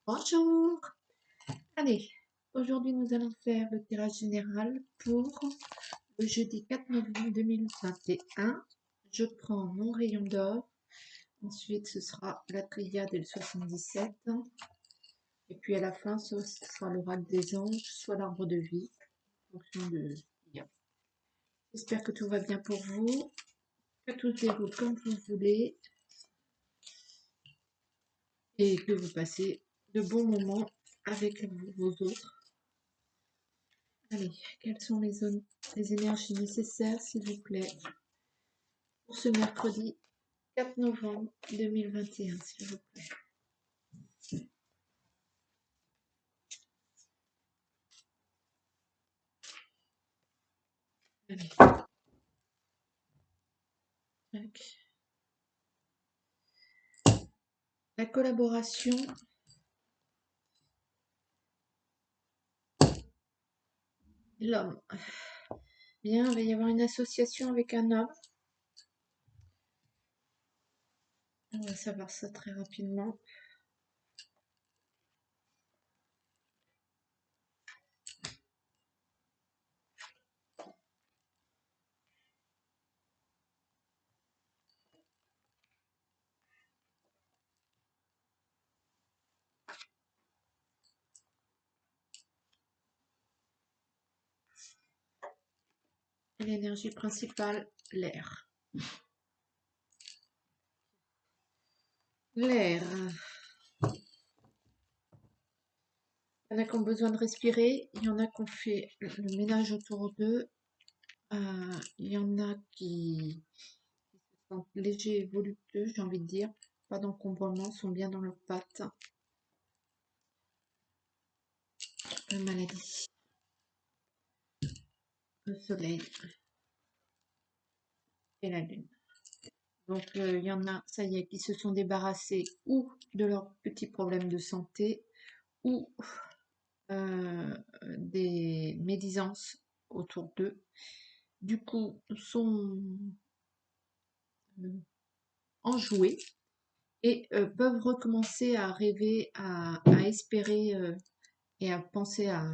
Bonjour. Allez, aujourd'hui nous allons faire le tirage général pour le jeudi 4 novembre 2021. Je prends mon rayon d'or. Ensuite, ce sera la triade et le 77. Et puis à la fin, ce sera l'oracle des anges, soit l'arbre de vie, en fonction de... J'espère que tout va bien pour vous, que tout se déroule comme vous voulez et que vous passez de bons moments avec vos autres. Allez, quelles sont les énergies nécessaires, s'il vous plaît, pour ce mercredi 4 novembre 2021, s'il vous plaît. Allez. Tac. La collaboration. L'homme. Bien, il va y avoir une association avec un homme. On va savoir ça très rapidement. L'énergie principale, l'air. L'air. Il y en a qui ont besoin de respirer, il y en a qui ont fait le ménage autour d'eux, il y en a qui se sentent légers et voluptueux, j'ai envie de dire, pas d'encombrement, sont bien dans leurs pattes. La maladie. Le soleil et la lune. Donc il y en a, ça y est, qui se sont débarrassés ou de leurs petits problèmes de santé ou des médisances autour d'eux. Du coup, sont enjoués et peuvent recommencer à rêver, à espérer et à penser à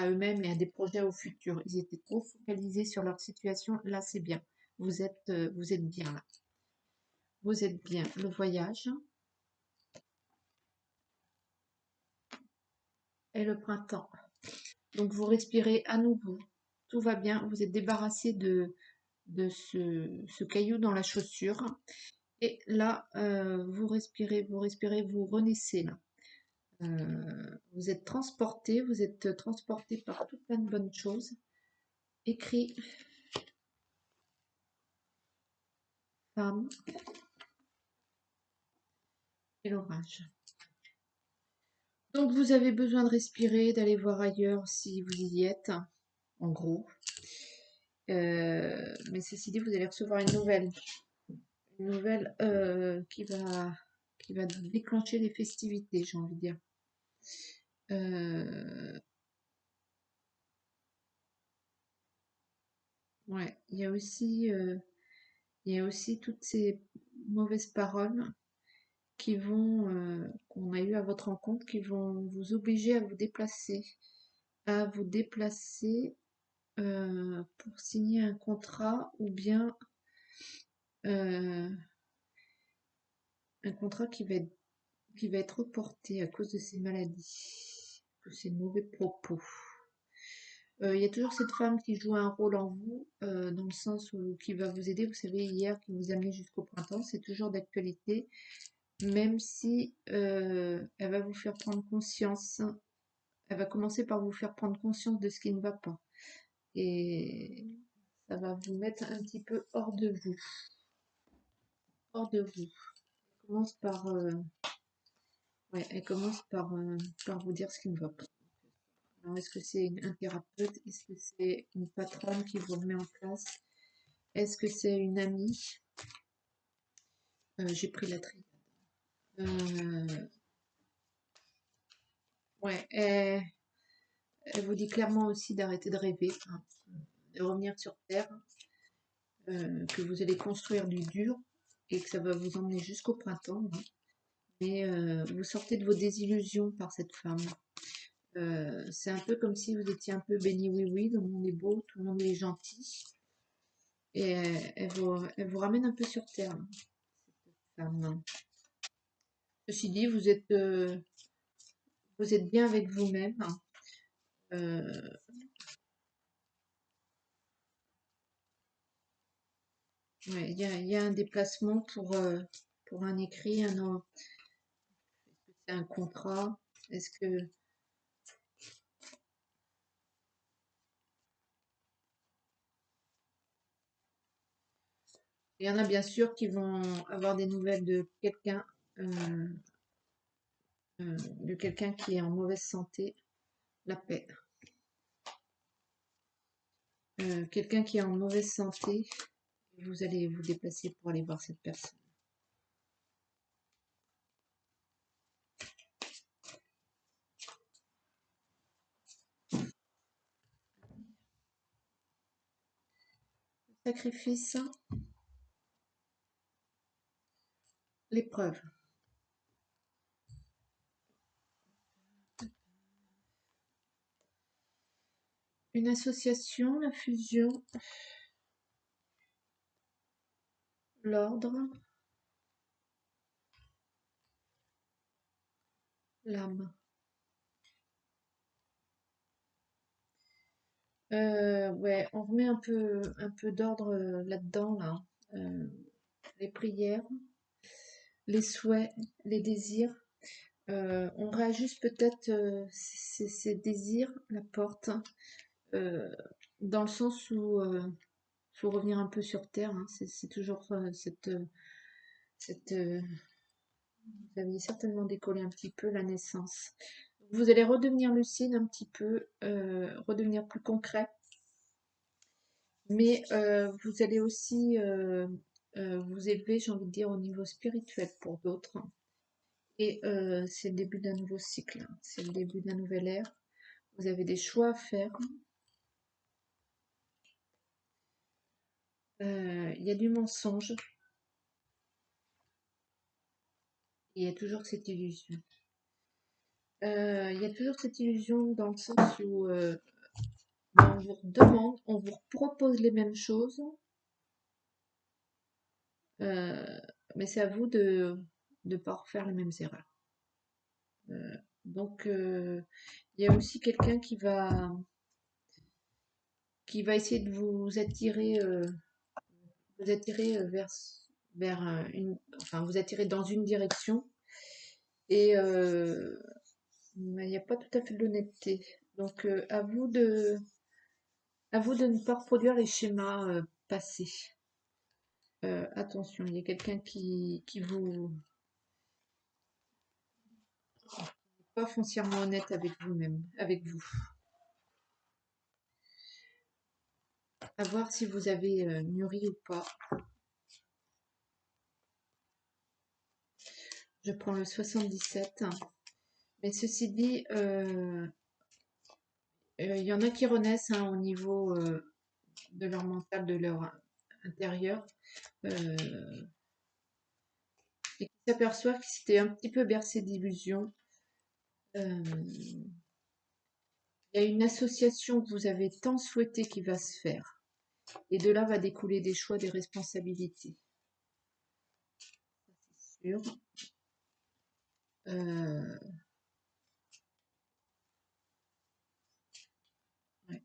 eux-mêmes et à des projets au futur. Ils étaient trop focalisés sur leur situation. Là, c'est bien. Vous êtes bien là. Vous êtes bien. Le voyage et le printemps. Donc, vous respirez à nouveau. Tout va bien. Vous êtes débarrassé de ce caillou dans la chaussure. Et là, vous respirez, vous renaissez là. Vous êtes transporté par tout plein de bonnes choses. Écrit femme et l'orage. Donc vous avez besoin de respirer, d'aller voir ailleurs si vous y êtes, en gros. Mais ceci dit, vous allez recevoir une nouvelle qui va déclencher les festivités, j'ai envie de dire. Ouais, il y a aussi toutes ces mauvaises paroles qu'on a eues à votre rencontre, qui vont vous obliger à vous déplacer pour signer un contrat ou bien un contrat qui va être reporté à cause de ces maladies, de ces mauvais propos. Il y a toujours cette femme qui joue un rôle en vous, dans le sens où qui va vous aider. Vous savez, hier, qui vous amenait jusqu'au printemps, c'est toujours d'actualité, même si elle va vous faire prendre conscience. Elle va commencer par vous faire prendre conscience de ce qui ne va pas. Et ça va vous mettre un petit peu hors de vous. Hors de vous. Elle commence par vous dire ce qui ne va pas. Alors, est-ce que c'est un thérapeute? Est-ce que c'est une patronne qui vous remet en place? Est-ce que c'est une amie? J'ai pris la triade. Ouais, elle vous dit clairement aussi d'arrêter de rêver, hein, de revenir sur Terre, que vous allez construire du dur et que ça va vous emmener jusqu'au printemps, hein. mais vous sortez de vos désillusions par cette femme. C'est un peu comme si vous étiez un peu béni oui-oui, le monde est beau, tout le monde est gentil, et elle vous ramène un peu sur terre, hein, cette femme. Ceci dit, vous êtes bien avec vous-même. Euh, ouais, il y a un déplacement pour un écrit, c'est un contrat. Est-ce que il y en a bien sûr qui vont avoir des nouvelles euh, de quelqu'un qui est en mauvaise santé, la paix. Quelqu'un qui est en mauvaise santé, vous allez vous déplacer pour aller voir cette personne. Sacrifice, l'épreuve. Une association, la fusion, l'ordre, l'âme. Ouais, on remet un peu d'ordre là-dedans, là. Euh, les prières, les souhaits, les désirs. On réajuste peut-être ces désirs, la porte, euh, dans le sens où faut revenir un peu sur terre, hein. C'est toujours cette vous aviez certainement décollé un petit peu la naissance. Vous allez redevenir lucide un petit peu, redevenir plus concret, mais vous allez aussi vous élever, j'ai envie de dire, au niveau spirituel pour d'autres. Et c'est le début d'un nouveau cycle, hein. C'est le début d'un nouvel ère. Vous avez des choix à faire. Il y a du mensonge. Il y a toujours cette illusion. Il y a toujours cette illusion dans le sens où on vous demande, on vous propose les mêmes choses, euh, mais c'est à vous de ne pas refaire les mêmes erreurs. Euh, donc, il y a aussi quelqu'un qui va essayer de vous attirer vers enfin, vous attirer dans une direction, et mais il n'y a pas tout à fait de l'honnêteté. Donc, à vous de ne pas reproduire les schémas passés. Attention, il y a quelqu'un qui vous pas foncièrement honnête avec vous-même, avec vous. À voir si vous avez mûri ou pas. Je prends le 77. Mais ceci dit, il y en a qui renaissent, hein, au niveau de leur mental, de leur intérieur, euh, et qui s'aperçoivent qu'ils s'étaient un petit peu bercés d'illusions. Il y a une association que vous avez tant souhaité qui va se faire. Et de là va découler des choix, des responsabilités. C'est sûr. Euh, ouais.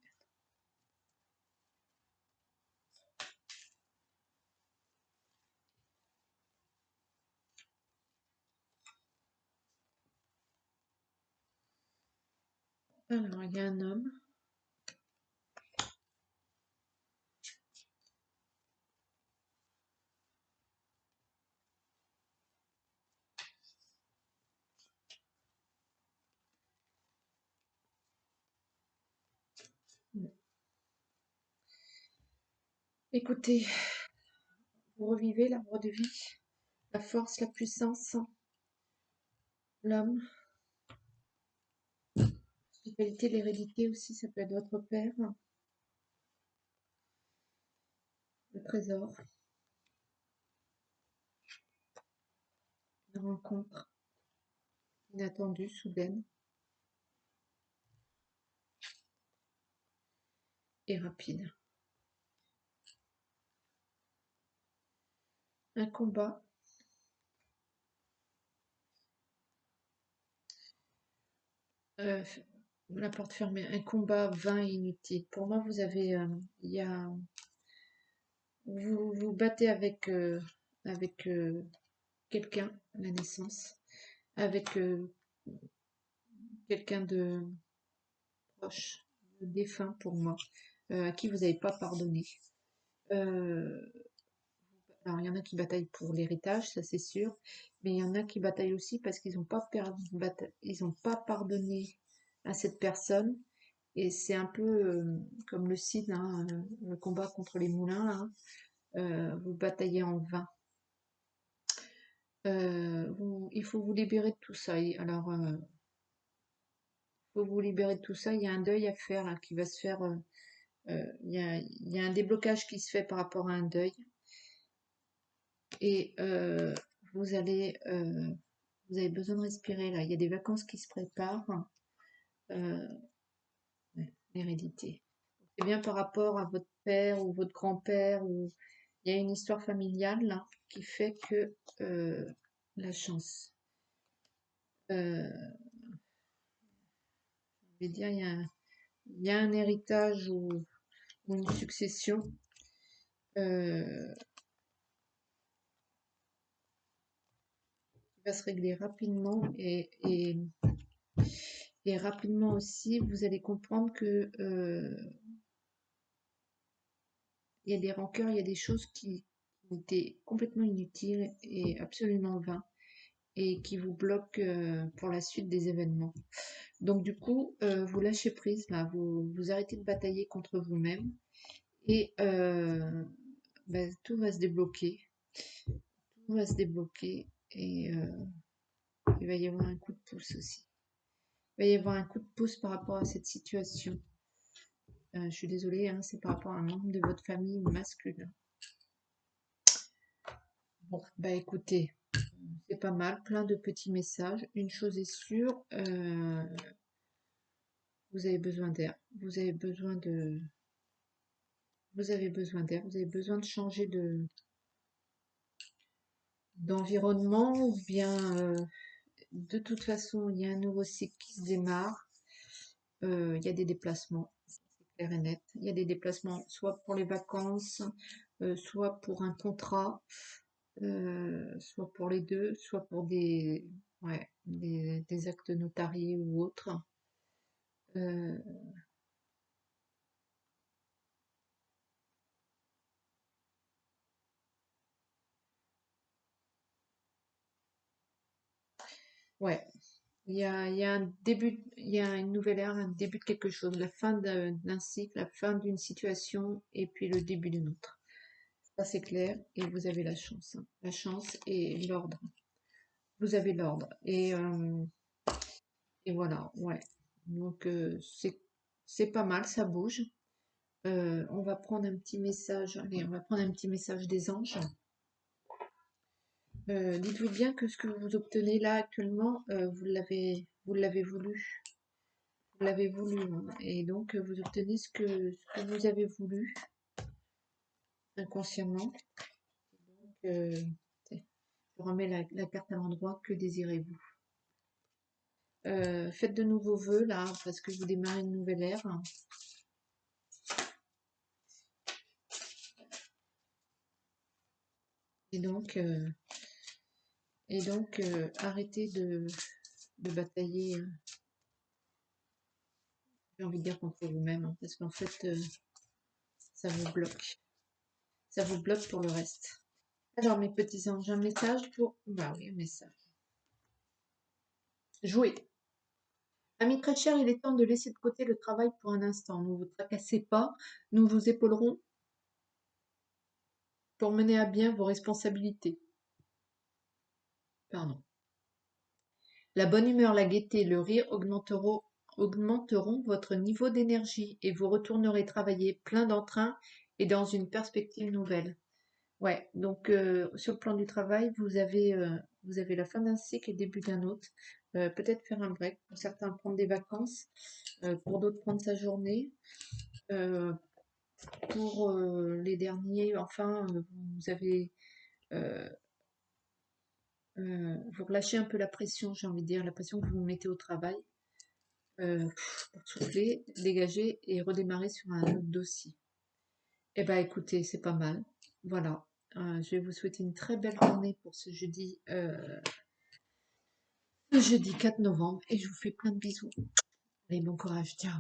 Alors, il y a un homme. Écoutez, vous revivez l'arbre de vie, la force, la puissance, l'homme, l'hospitalité, l'hérédité aussi, ça peut être votre père, le trésor, la rencontre. inattendue, soudaine et rapide. Un combat. La porte fermée. Un combat vain et inutile. Pour moi, vous avez, il y a, vous vous battez avec quelqu'un à la naissance, avec quelqu'un de proche, de défunt pour moi, à qui vous n'avez pas pardonné. Euh, alors, il y en a qui bataillent pour l'héritage, ça c'est sûr, mais il y en a qui bataillent aussi parce qu'ils n'ont pas, ils ont pas pardonné à cette personne. Et c'est un peu comme le Cid, hein, le combat contre les moulins, là, vous bataillez en vain. Il faut vous libérer de tout ça. Alors, faut vous libérer de tout ça. Il y a un deuil à faire là, qui va se faire. Il y a un déblocage qui se fait par rapport à un deuil. Et vous allez, vous avez besoin de respirer là. Il y a des vacances qui se préparent. Euh, ouais, l'hérédité. C'est bien par rapport à votre père ou votre grand-père ou il y a une histoire familiale là qui fait que la chance. Je vais dire, il y a un héritage ou une succession qui va se régler rapidement et rapidement aussi, vous allez comprendre que il y a des rancœurs, il y a des choses qui étaient complètement inutiles et absolument vains et qui vous bloquent pour la suite des événements. Donc du coup, vous lâchez prise là, vous arrêtez de batailler contre vous-même et ben, tout va se débloquer. Tout va se débloquer et il va y avoir un coup de pouce aussi. Il va y avoir un coup de pouce par rapport à cette situation. Je suis désolée, hein, c'est par rapport à un membre de votre famille masculin. Bon, bah écoutez, c'est pas mal, plein de petits messages. Une chose est sûre, vous avez besoin d'air. Vous avez besoin de. Vous avez besoin d'air, vous avez besoin de changer d'environnement ou bien de toute façon il y a un nouveau cycle qui se démarre. Il y a des déplacements, c'est clair et net. Il y a des déplacements soit pour les vacances, soit pour un contrat, soit pour les deux, soit pour ouais, des actes notariés ou autres. Euh, ouais, il y a un début, il y a une nouvelle ère, un début de quelque chose, la fin d'un cycle, la fin d'une situation et puis le début d'une autre. Ça c'est clair et vous avez la chance, hein. La chance et l'ordre. Vous avez l'ordre et voilà, ouais. Donc c'est pas mal, ça bouge. On va prendre un petit message. Allez, on va prendre un petit message des anges. Dites-vous bien que ce que vous obtenez là actuellement, vous l'avez voulu. Vous l'avez voulu, hein. Et donc vous obtenez ce que vous avez voulu inconsciemment. Donc, je remets la carte à l'endroit. Que désirez-vous? Faites de nouveaux vœux là, parce que vous démarrez une nouvelle ère. Et donc, arrêtez de batailler, j'ai envie de dire contre vous-même, hein, parce qu'en fait, ça vous bloque. Ça vous bloque pour le reste. Alors, mes petits anges, un message pour. Bah oui, un message. Jouer. Amis très chers, il est temps de laisser de côté le travail pour un instant. Ne vous tracassez pas, nous vous épaulerons pour mener à bien vos responsabilités. Pardon. La bonne humeur, la gaieté, le rire augmenteront votre niveau d'énergie et vous retournerez travailler plein d'entrain et dans une perspective nouvelle. Ouais, donc sur le plan du travail, vous avez la fin d'un cycle et le début d'un autre. peut-être faire un break. Pour certains, prendre des vacances. Pour d'autres, prendre sa journée. Euh, pour les derniers, enfin, vous avez... euh, vous relâchez un peu la pression, j'ai envie de dire, la pression que vous mettez au travail. euh, pour souffler, dégager et redémarrer sur un autre dossier. Eh ben écoutez, c'est pas mal. Voilà. Je vais vous souhaiter une très belle journée pour ce jeudi 4 novembre et je vous fais plein de bisous. Allez, bon courage, ciao.